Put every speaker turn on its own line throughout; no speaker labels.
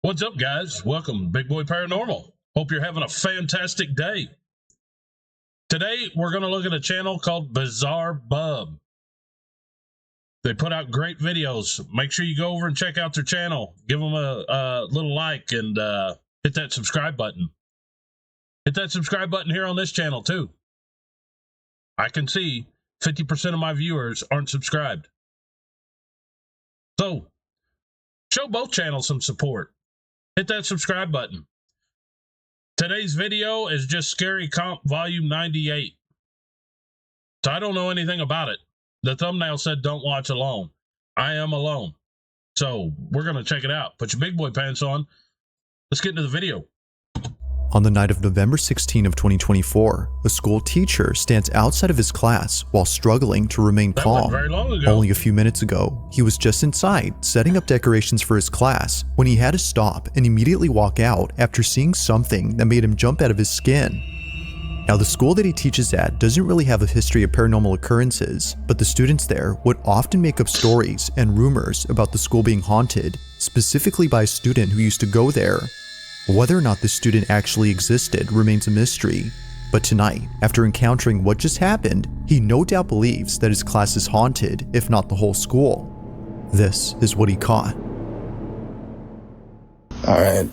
What's up, guys? Welcome to Big Boy Paranormal. Hope you're having a fantastic day. Today, we're going to look at a channel called Bizarre Bub. They put out great videos. Make sure you go over and check out their channel. Give them a little like and hit that subscribe button. Hit that subscribe button here on this channel, too. I can see 50% of my viewers aren't subscribed. So, show both channels some support. Hit that subscribe button. Today's video is just Scary Comp Volume 98. So I don't know anything about it. The thumbnail said don't watch alone. I am alone. So we're going to check it out. Put your big boy pants on. Let's get into the video.
On the night of November 16 of 2024, a school teacher stands outside of his class while struggling to remain calm.
Very long ago.
Only a few minutes ago, he was just inside setting up decorations for his class when he had to stop and immediately walk out after seeing something that made him jump out of his skin. Now, the school that he teaches at doesn't really have a history of paranormal occurrences, but the students there would often make up stories and rumors about the school being haunted, specifically by a student who used to go there. Whether or not this student actually existed remains a mystery, but tonight, after encountering what just happened, he no doubt believes that his class is haunted, if not the whole school. This is what he caught.
All right,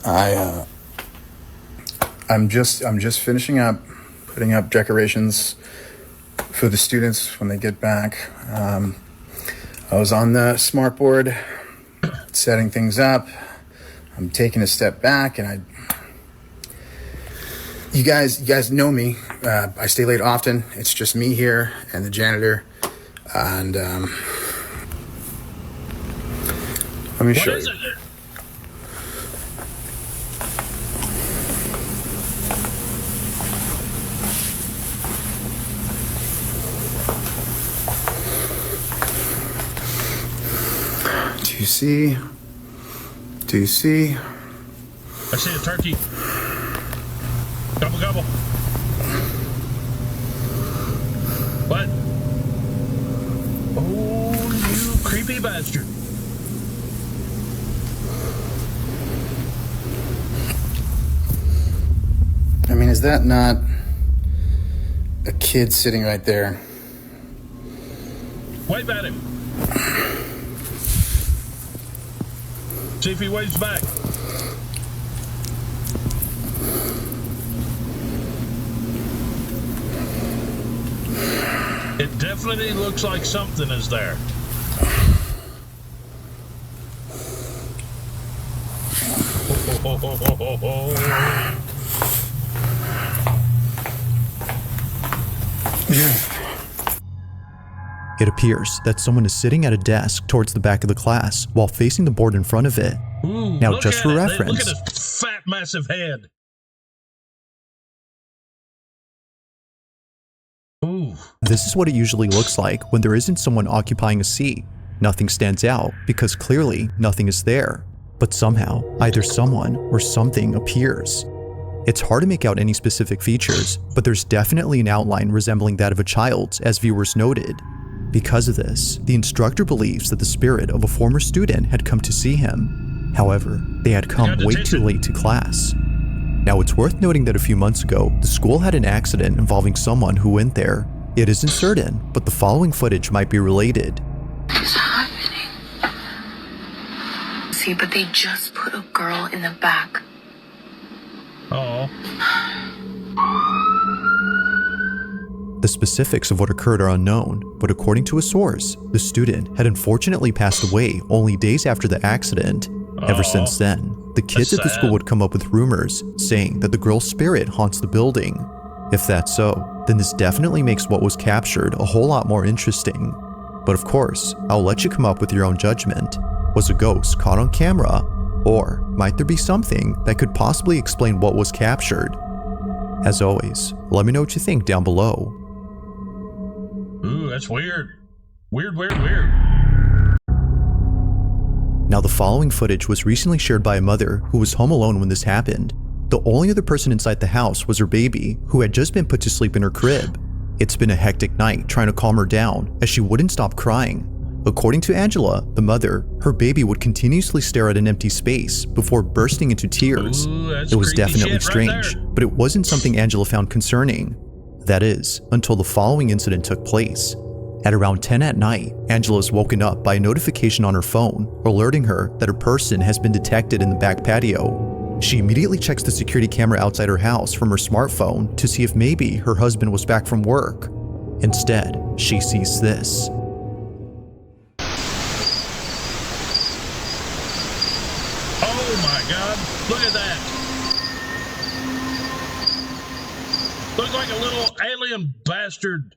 I'm just finishing up putting up decorations for the students when they get back. I was on the smart board setting things up. I'm taking a step back, and you guys know me. I stay late often. It's just me here and the janitor. And let me show you. Do you see? Do you see?
I see a turkey. Gobble, gobble. What? Oh, you creepy bastard.
I mean, is that not a kid sitting right there?
Wave at him. See if he waves back. It definitely looks like something is there.
It appears that someone is sitting at a desk towards the back of the class while facing the board in front of it.
Ooh,
now, just for reference,
look at his fat, massive head. Ooh.
This is what it usually looks like when there isn't someone occupying a seat. Nothing stands out because clearly nothing is there. But somehow, either someone or something appears. It's hard to make out any specific features, but there's definitely an outline resembling that of a child's, as viewers noted. Because of this, the instructor believes that the spirit of a former student had come to see him. However, they had come way too late to class. Now, it's worth noting that a few months ago, the school had an accident involving someone who went there. It isn't certain, but the following footage might be related.
What's happening? See, but they just put a girl in the back.
Oh.
The specifics of what occurred are unknown, but according to a source, the student had unfortunately passed away only days after the accident. Ever since then, the kids at the school would come up with rumors saying that the girl's spirit haunts the building. If that's so, then this definitely makes what was captured a whole lot more interesting. But of course, I'll let you come up with your own judgment. Was a ghost caught on camera? Or might there be something that could possibly explain what was captured? As always, let me know what you think down below.
Ooh, that's weird. Weird.
Now, the following footage was recently shared by a mother who was home alone when this happened. The only other person inside the house was her baby, who had just been put to sleep in her crib. It's been a hectic night trying to calm her down as she wouldn't stop crying. According to Angela, the mother, her baby would continuously stare at an empty space before bursting into tears.
Ooh,
It was definitely
shit right
strange,
there.
but it wasn't something Angela found concerning. That is, until the following incident took place. At around 10 at night, Angela is woken up by a notification on her phone alerting her that a person has been detected in the back patio. She immediately checks the security camera outside her house from her smartphone to see if maybe her husband was back from work. Instead, she sees this.
Oh my God, look at that. Looks like a little alien bastard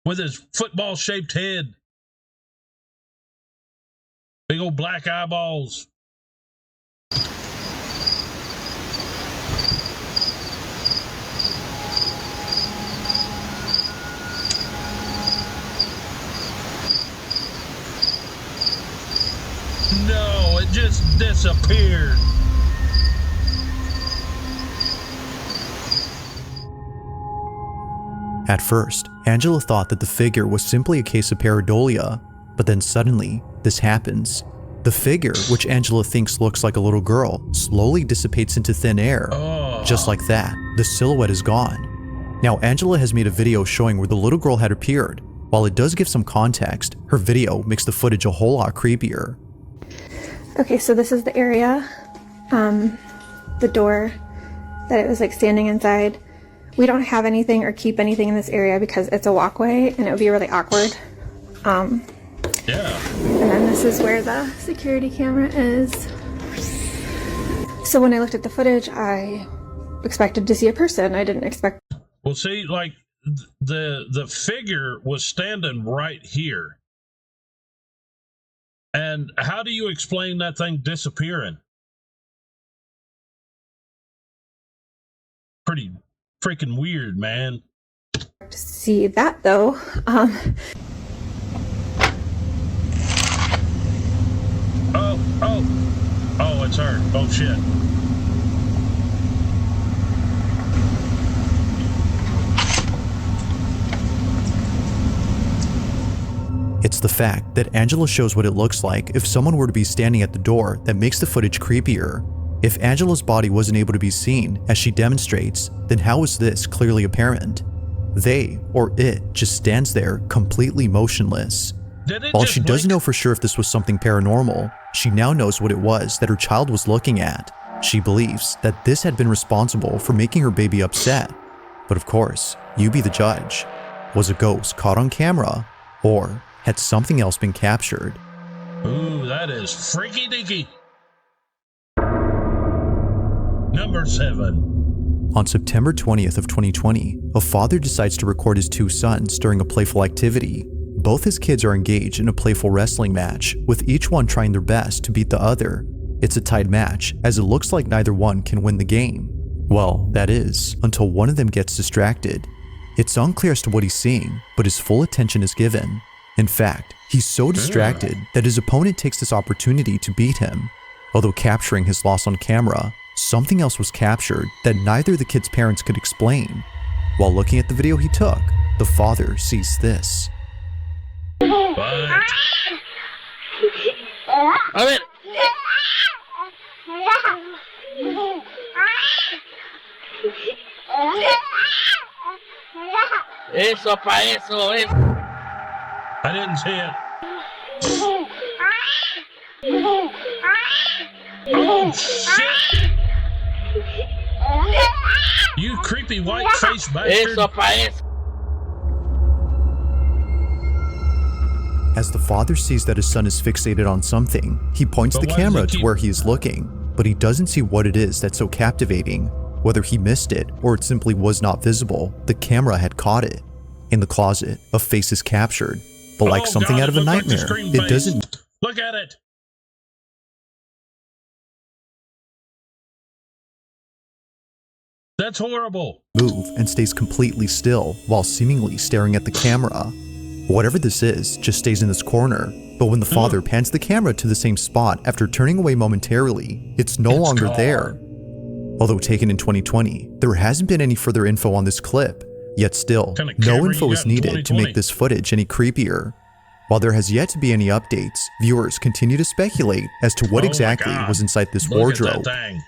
with his football-shaped head. Big old black eyeballs. No, it just disappeared.
At first, Angela thought that the figure was simply a case of pareidolia, but then suddenly, this happens. The figure, which Angela thinks looks like a little girl, slowly dissipates into thin air. Just like that, the silhouette is gone. Now, Angela has made a video showing where the little girl had appeared. While it does give some context, her video makes the footage a whole lot creepier.
Okay, so this is the area, the door that it was like standing inside. We don't have anything or keep anything in this area because it's a walkway and it would be really awkward.
Yeah.
And then this is where the security camera is. So when I looked at the footage, I expected to see a person. I didn't expect.
Well, see, like the figure was standing right here. And how do you explain that thing disappearing? Pretty freaking weird, man.
to see that though.
Oh, it's her. Oh, shit.
It's the fact that Angela shows what it looks like if someone were to be standing at the door that makes the footage creepier. If Angela's body wasn't able to be seen, as she demonstrates, then how is this clearly apparent? They, or it, just stands there completely motionless. While she doesn't know for sure if this was something paranormal, she now knows what it was that her child was looking at. She believes that this had been responsible for making her baby upset. But of course, you be the judge. Was a ghost caught on camera, or had something else been captured?
Ooh, that is freaky deaky. Number 7.
On September 20th of 2020, a father decides to record his two sons during a playful activity. Both his kids are engaged in a playful wrestling match, with each one trying their best to beat the other. It's a tied match, as it looks like neither one can win the game. Well, that is, until one of them gets distracted. It's unclear as to what he's seeing, but his full attention is given. In fact, he's so distracted that his opponent takes this opportunity to beat him. Although capturing his loss on camera, something else was captured that neither the kid's parents could explain. While looking at the video he took, the father sees this.
What?
A ver. Eso pa eso es.
I didn't see it. Oh, shit! You creepy white-faced bastard.
Eso pa eso.
As the father sees that his son is fixated on something, he points the
But why does
camera
he
to
keep-
where he is looking, but he doesn't see what it is that's so captivating. Whether he missed it or it simply was not visible, the camera had caught it. In the closet, a face is captured, but like
Oh,
something
God,
out of a
it looked like the
nightmare,
screen
it
face.
doesn't
Look at it. That's horrible.
move and stays completely still while seemingly staring at the camera. Whatever this is just stays in this corner, but when the father pans the camera to the same spot after turning away momentarily, it's no longer
gone.
there. Although taken in 2020, there hasn't been any further info on this clip, yet still,
Kinda
no
camera
info
you
is
got in
needed to
2020?
make this footage any creepier. While there has yet to be any updates, viewers continue to speculate as to what
Oh my
exactly
God.
was inside this
Look at
wardrobe.
that thing.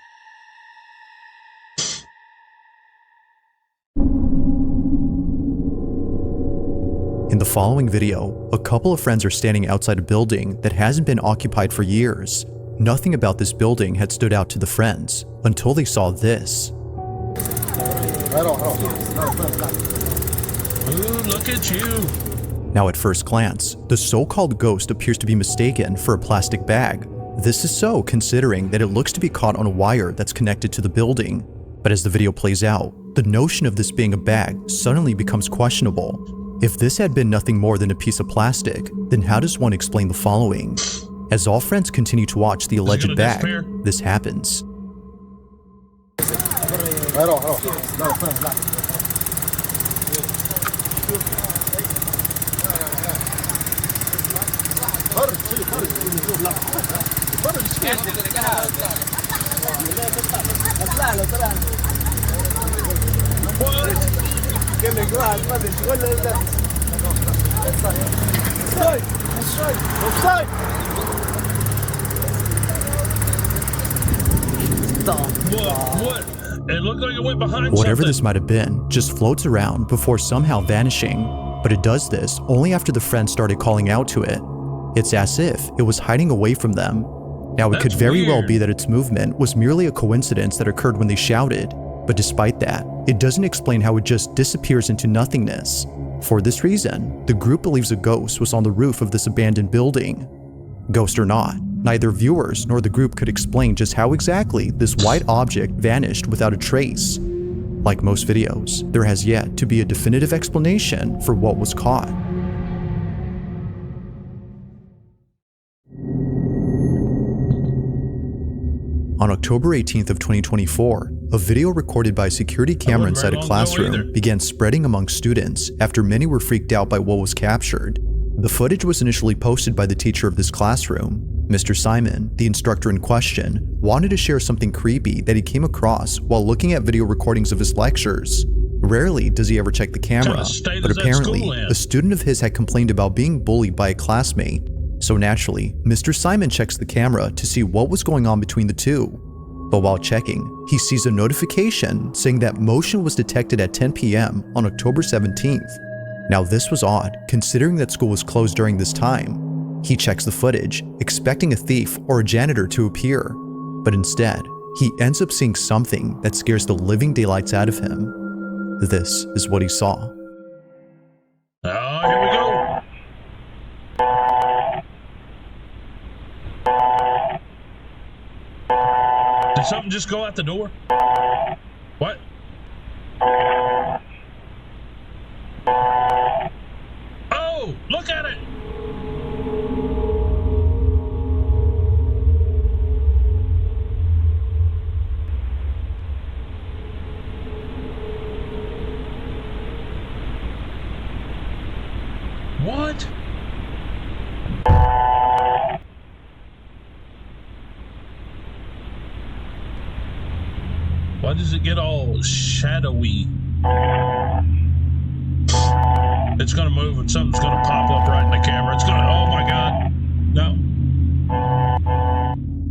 In the following video, a couple of friends are standing outside a building that hasn't been occupied for years. Nothing about this building had stood out to the friends until they saw this.
Ooh, look at you.
Now at first glance, the so-called ghost appears to be mistaken for a plastic bag. This is so considering that it looks to be caught on a wire that's connected to the building. But as the video plays out, the notion of this being a bag suddenly becomes questionable. If this had been nothing more than a piece of plastic, then how does one explain the following? As all friends continue to watch the alleged bag, this happens.
What? It looked like it went behind
Whatever
something.
this might have been just floats around before somehow vanishing, but it does this only after the friends started calling out to it. It's as if it was hiding away from them. Now it could
That's
very well
weird.
be that its movement was merely a coincidence that occurred when they shouted, but despite that, it doesn't explain how it just disappears into nothingness. For this reason, the group believes a ghost was on the roof of this abandoned building. Ghost or not, neither viewers nor the group could explain just how exactly this white object vanished without a trace. Like most videos, there has yet to be a definitive explanation for what was caught. On October 18th of 2024, a video recorded by a security camera
wasn't very
inside a
long ago either.
classroom began spreading among students after many were freaked out by what was captured. The footage was initially posted by the teacher of this classroom. Mr. Simon, the instructor in question, wanted to share something creepy that he came across while looking at video recordings of his lectures. Rarely does he ever check the camera,
What kind of state
but
is that
apparently,
school in?
a student of his had complained about being bullied by a classmate. So naturally, Mr. Simon checks the camera to see what was going on between the two. But while checking, he sees a notification saying that motion was detected at 10 p.m. on October 17th. Now this was odd, considering that school was closed during this time. He checks the footage, expecting a thief or a janitor to appear. But instead, he ends up seeing something that scares the living daylights out of him. This is what he saw.
Oh, here we go. Did something just go out the door? What? Oh, look at it. What? Why does it get all shadowy? It's gonna move and something's gonna pop up right in the camera. It's gonna, oh my God. No.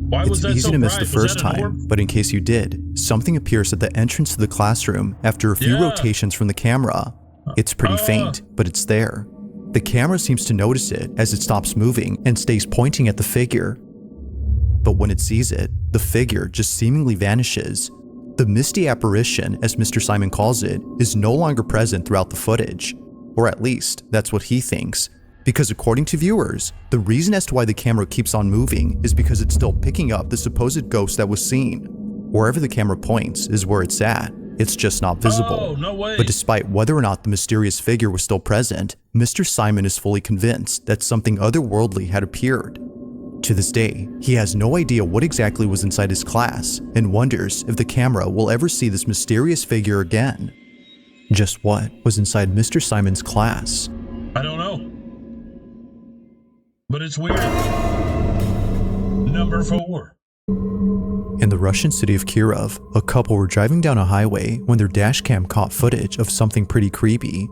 Why was
It's
that
easy
so
to miss
bright?
the
Was
first
that an
time,
orb?
but in case you did, something appears at the entrance to the classroom after a few
Yeah.
rotations from the camera. It's pretty faint, but it's there. The camera seems to notice it as it stops moving and stays pointing at the figure. But when it sees it, the figure just seemingly vanishes. The misty apparition, as Mr. Simon calls it, is no longer present throughout the footage. Or at least, that's what he thinks. Because according to viewers, the reason as to why the camera keeps on moving is because it's still picking up the supposed ghost that was seen. Wherever the camera points is where it's at. It's just not visible.
Oh, no way.
But despite whether or not the mysterious figure was still present, Mr. Simon is fully convinced that something otherworldly had appeared. To this day, he has no idea what exactly was inside his class and wonders if the camera will ever see this mysterious figure again. Just what was inside Mr. Simon's class?
I don't know. But it's weird. Number 4.
In the Russian city of Kirov, a couple were driving down a highway when their dashcam caught footage of something pretty creepy.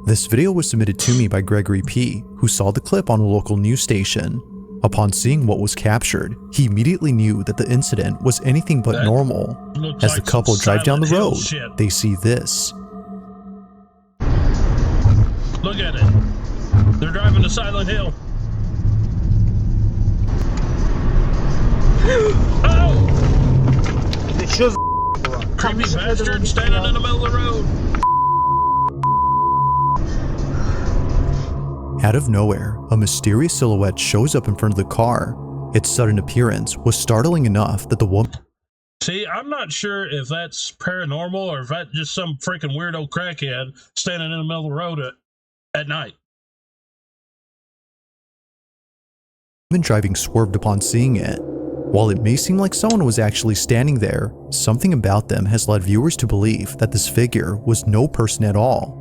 This video was submitted to me by Gregory P., who saw the clip on a local news station. Upon seeing what was captured, he immediately knew that the incident was anything but normal. As the couple drive down the road, they see this.
Look at it. They're driving to Silent Hill. Oh! Creepy bastard standing in the middle of the road.
Out of nowhere, a mysterious silhouette shows up in front of the car. Its sudden appearance was startling enough that the woman...
See, I'm not sure if that's paranormal or if that's just some freaking weirdo crackhead standing in the middle of the road at night.
The woman driving swerved upon seeing it. While it may seem like someone was actually standing there, something about them has led viewers to believe that this figure was no person at all.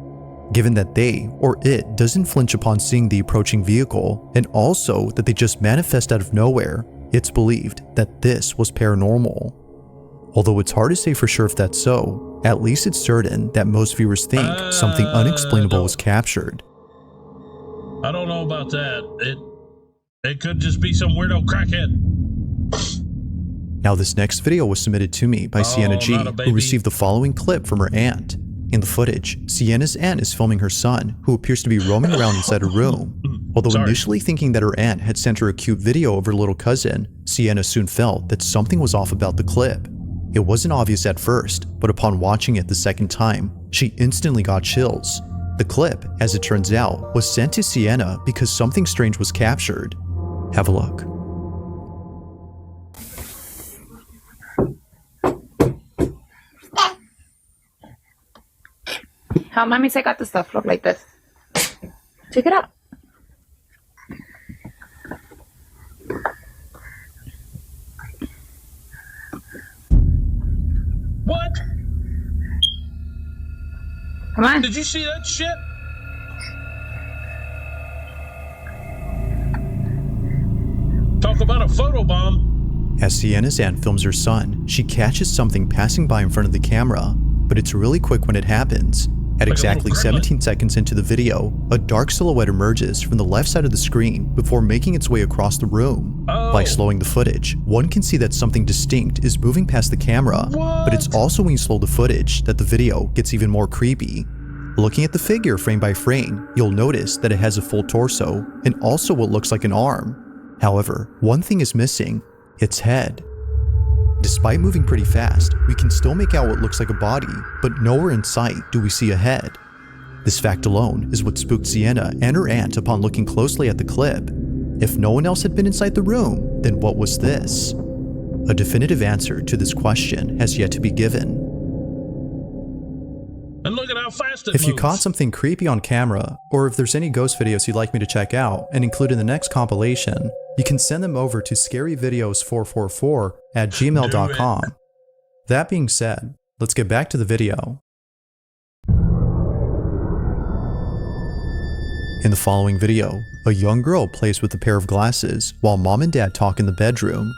Given that they, or it, doesn't flinch upon seeing the approaching vehicle, and also that they just manifest out of nowhere, it's believed that this was paranormal. Although it's hard to say for sure if that's so, at least it's certain that most viewers think something unexplainable was captured.
I don't know about that. It could just be some weirdo crackhead.
Now this next video was submitted to me by Sienna G, who received the following clip from her aunt. In the footage, Sienna's aunt is filming her son, who appears to be roaming around inside her room. Although initially thinking that her aunt had sent her a cute video of her little cousin, Sienna soon felt that something was off about the clip. It wasn't obvious at first, but upon watching it the second time, she instantly got chills. The clip, as it turns out, was sent to Sienna because something strange was captured. Have a look.
How mommy say got the stuff look like this? Check it out.
What?
Come on.
Did you see that shit? Talk about a photobomb.
As Sienna's aunt films her son, she catches something passing by in front of the camera, but it's really quick when it happens. At exactly 17 seconds into the video, a dark silhouette emerges from the left side of the screen before making its way across the room. By slowing the footage, one can see that something distinct is moving past the camera, but it's also when you slow the footage that the video gets even more creepy. Looking at the figure frame by frame, you'll notice that it has a full torso and also what looks like an arm. However, one thing is missing: its head. Despite moving pretty fast, we can still make out what looks like a body, but nowhere in sight do we see a head. This fact alone is what spooked Sienna and her aunt upon looking closely at the clip. If no one else had been inside the room, then what was this? A definitive answer to this question has yet to be given.
And look at how fast it
If you
moves.
caught something creepy on camera, or if there's any ghost videos you'd like me to check out and include in the next compilation, you can send them over to scaryvideos444@gmail.com. That being said, let's get back to the video. In the following video, a young girl plays with a pair of glasses while mom and dad talk in the bedroom.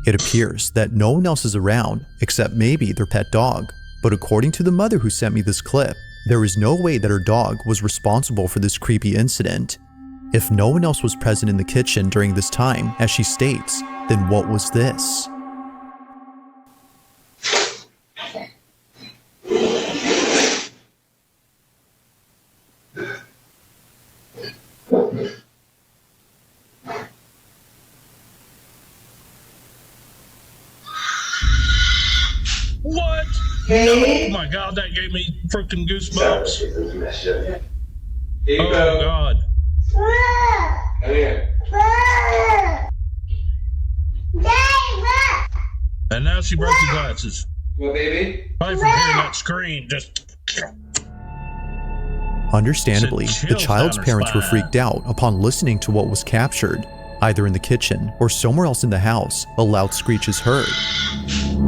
It appears that no one else is around except maybe their pet dog, but according to the mother who sent me this clip, there is no way that her dog was responsible for this creepy incident. If no one else was present in the kitchen during this time, as she states, then what was this?
What? No, oh my god, that gave me freaking goosebumps. Oh god.
Come here.
And now she broke the glasses.
Well, baby.
Probably from hearing that scream, just...
Understandably,
Sent
the
chills
child's
down her
parents were
spine.
freaked out upon listening to what was captured. Either in the kitchen or somewhere else in the house, a loud screech is heard.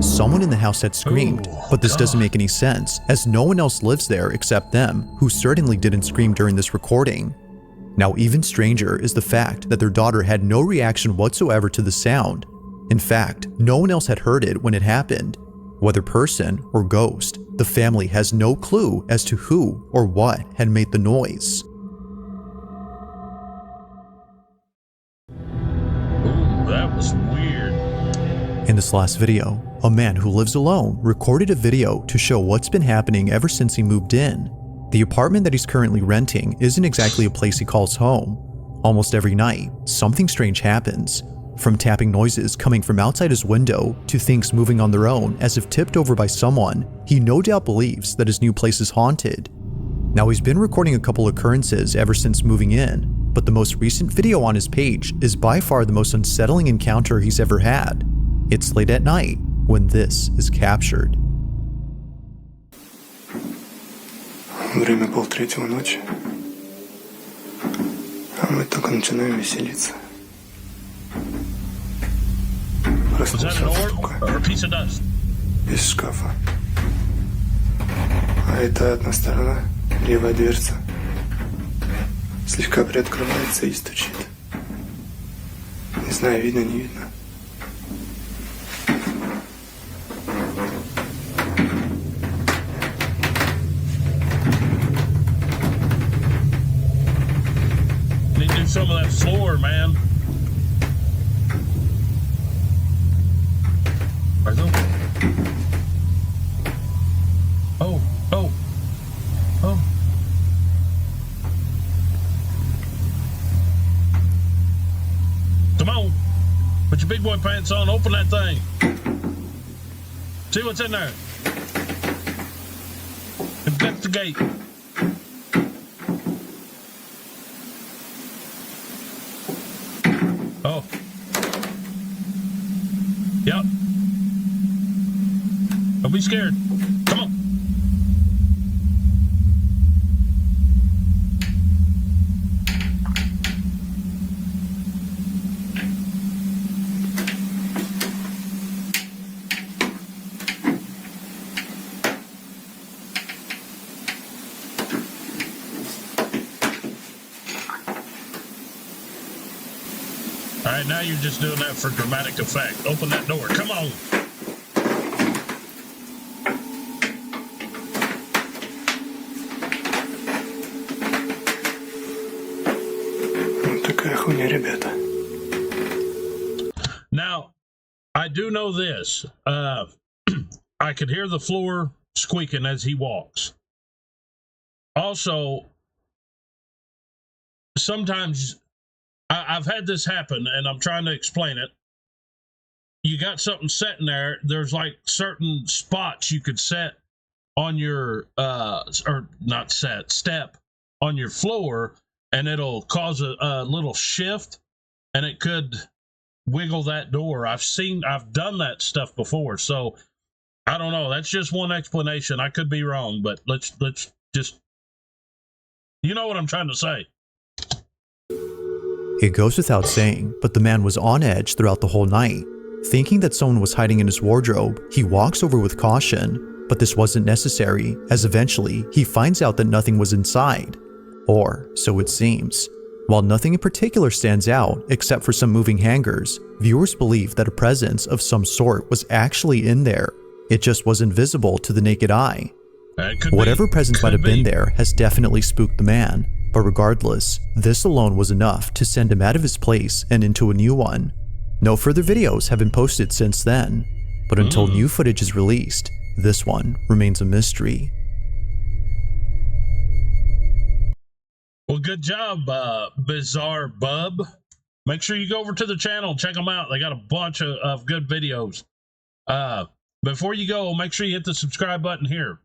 Someone in the house had screamed, but this doesn't make any sense, as no one else lives there except them, who certainly didn't scream during this recording. Now, even stranger is the fact that their daughter had no reaction whatsoever to the sound. In fact, no one else had heard it when it happened. Whether person or ghost, The family has no clue as to who or what had made the noise.
Ooh, that was weird.
In this last video, a man who lives alone recorded a video to show what's been happening ever since he moved in. The apartment that he's currently renting isn't exactly a place he calls home. Almost every night, something strange happens. From tapping noises coming from outside his window to things moving on their own as if tipped over by someone, he no doubt believes that his new place is haunted. Now, he's been recording a couple occurrences ever since moving in, but the most recent video on his page is by far the most unsettling encounter he's ever had. It's late at night when this is captured.
Время 2:30 ночи, а мы только начинаем веселиться.
Was that an orb or a piece of dust?
Из шкафа. А это одна сторона, левая дверца. Слегка приоткрывается и стучит. Не знаю, видно, не видно.
Need to do some of that floor, man. Oh, oh, oh. Come on. Put your big boy pants on. Open that thing. See what's in there. Investigate. Oh. Yep. Don't be scared. Come on. All right, now you're just doing that for dramatic effect. Open that door. Come on.
Такая хуйня, ребята.
Now, I do know this. I could hear the floor squeaking as he walks. Also, sometimes I've had this happen, and I'm trying to explain it. You got something set in there. There's like certain spots you could set on your, or not set, step on your floor, and it'll cause a little shift, and it could wiggle that door. I've done that stuff before, so I don't know. That's just one explanation. I could be wrong, but let's just, you know what I'm trying to say.
It goes without saying, but the man was on edge throughout the whole night. Thinking that someone was hiding in his wardrobe, he walks over with caution, but this wasn't necessary, as eventually he finds out that nothing was inside. Or so it seems. While nothing in particular stands out except for some moving hangers, viewers believe that a presence of some sort was actually in there. It just wasn't visible to the naked eye. Whatever presence might have been there has definitely spooked the man, but regardless, this alone was enough to send him out of his place and into a new one. No further videos have been posted since then, but until new footage is released, this one remains a mystery.
Well, good job, Bizarre Bub. Make sure you go over to the channel, check them out. They got a bunch of good videos. Before you go, make sure you hit the subscribe button here.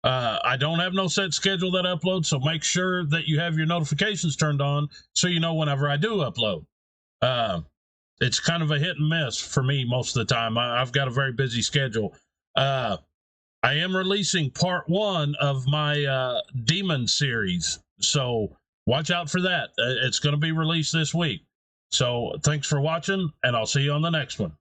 I don't have no set schedule that I upload, so make sure that you have your notifications turned on so you know whenever I do upload. It's kind of a hit and miss for me most of the time. I've got a very busy schedule. I am releasing part 1 of my Demon series, so watch out for that. It's going to be released this week. So thanks for watching, and I'll see you on the next one.